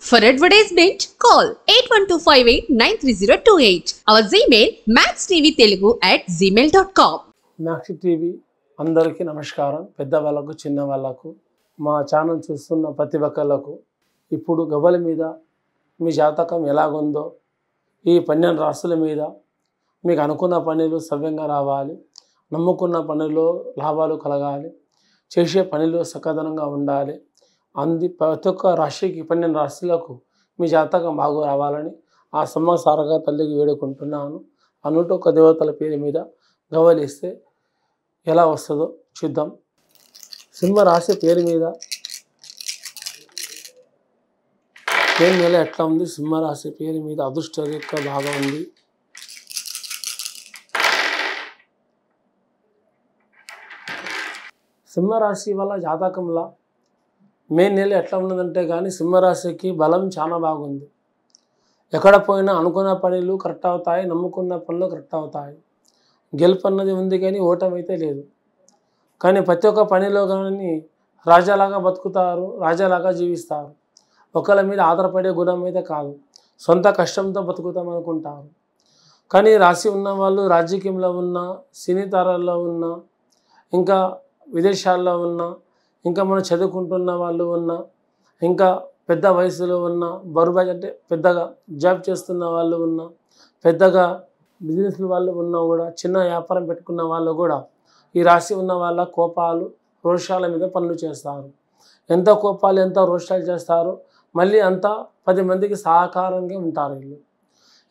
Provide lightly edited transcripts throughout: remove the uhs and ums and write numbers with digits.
For advertisement, call 8125893028. Our Gmail maxtvtelugu@gmail.com. Max TV అందరికీ నమస్కారం. పెద్దవాళ్ళకు చిన్నవాళ్ళకు మా ఛానల్ చూస్తున్న ప్రతి ఒక్కళ్ళకు ఇప్పుడు గవ్వల మీద మీ జాతకం ఎలాగుందో ఈ 12 రాశుల మీద మీకు అనుకున్న పనులు సవ్యంగా రావాలి, నమ్ముకున్న పనుల్లో లాభాలు కలగాలి, చేసే పనిలో సకదనంగా ఉండాలి. ప్రతి ఒక్క రాశికి 12 రాశులకు మీ జాతకం బాగా రావాలని ఆ సమ్మసారగా తల్లికి వేడుకుంటున్నాను. ఆ 101 దేవతల పేరు మీద గవ్వలిస్తే ఎలా వస్తుందో చూద్దాం. సింహరాశి పేరు మీద పేరు నెల ఎట్లా ఉంది? సింహరాశి పేరు మీద అదృష్ట రేఖ బాగా ఉంది. సింహరాశి వల్ల జాతకంలో మే నెల ఎట్లా ఉన్నదంటే కానీ సింహరాశికి బలం చాలా బాగుంది. ఎక్కడ పోయినా అనుకున్న పనులు కరెక్ట్ అవుతాయి, నమ్ముకున్న పనులు కరెక్ట్ అవుతాయి. గెలుపు అన్నది ఉంది కానీ ఓటమి అయితే లేదు. కానీ ప్రతి ఒక్క పనిలో కానీ రాజాలాగా బతుకుతారు, రాజాలాగా జీవిస్తారు. ఒకళ్ళ మీద ఆధారపడే గుణం అయితే కాదు, సొంత కష్టంతో బతుకుతాం అనుకుంటారు. కానీ రాశి ఉన్న వాళ్ళు రాజకీయంలో ఉన్న, సినీ తారాల్లో ఉన్న, ఇంకా విదేశాల్లో ఉన్న, ఇంకా మనం చదువుకుంటున్న వాళ్ళు ఉన్న, ఇంకా పెద్ద వయసులో ఉన్న, బరుబాజ్ అంటే పెద్దగా జాబ్ చేస్తున్న వాళ్ళు ఉన్న, పెద్దగా బిజినెస్ వాళ్ళు ఉన్నా కూడా, చిన్న వ్యాపారం పెట్టుకున్న వాళ్ళు కూడా ఈ రాశి ఉన్న వాళ్ళ కోపాలు రోషాల మీద పనులు చేస్తారు. ఎంత కోపాలు ఎంత రోషాలు చేస్తారో మళ్ళీ అంతా 10 మందికి సహకారంగా ఉంటారు వీళ్ళు.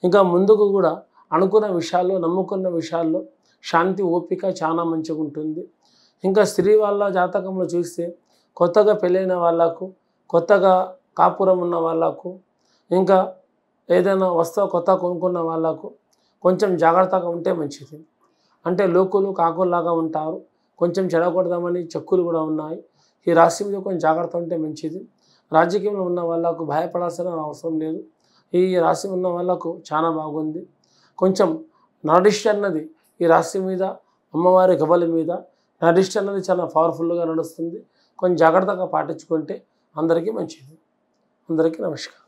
ఇంకా ముందుకు కూడా అనుకున్న విషయాల్లో, నమ్ముకున్న విషయాల్లో శాంతి ఓపిక చాలా మంచిగా ఉంటుంది. ఇంకా స్త్రీ వాళ్ళ జాతకంలో చూస్తే కొత్తగా పెళ్ళైన వాళ్ళకు, కొత్తగా కాపురం ఉన్న వాళ్ళకు, ఇంకా ఏదైనా వస్తువు కొత్త కొనుక్కున్న వాళ్ళకు కొంచెం జాగ్రత్తగా ఉంటే మంచిది. అంటే లోకులు కాకుల్లాగా ఉంటారు, కొంచెం చెడగొడదామని చెక్కులు కూడా ఉన్నాయి. ఈ రాశి మీద కొంచెం జాగ్రత్త ఉంటే మంచిది. రాజకీయంలో ఉన్న వాళ్ళకు భయపడాల్సిన అవసరం లేదు. ఈ రాశి ఉన్న వాళ్ళకు చాలా బాగుంది. కొంచెం నరదిష్టి అన్నది ఈ రాశి మీద, అమ్మవారి గవ్వల మీద నరదిష్టి అన్నది చాలా పవర్ఫుల్గా నడుస్తుంది. కొంచెం జాగ్రత్తగా పాటించుకుంటే అందరికీ మంచిది. అందరికీ నమస్కారం.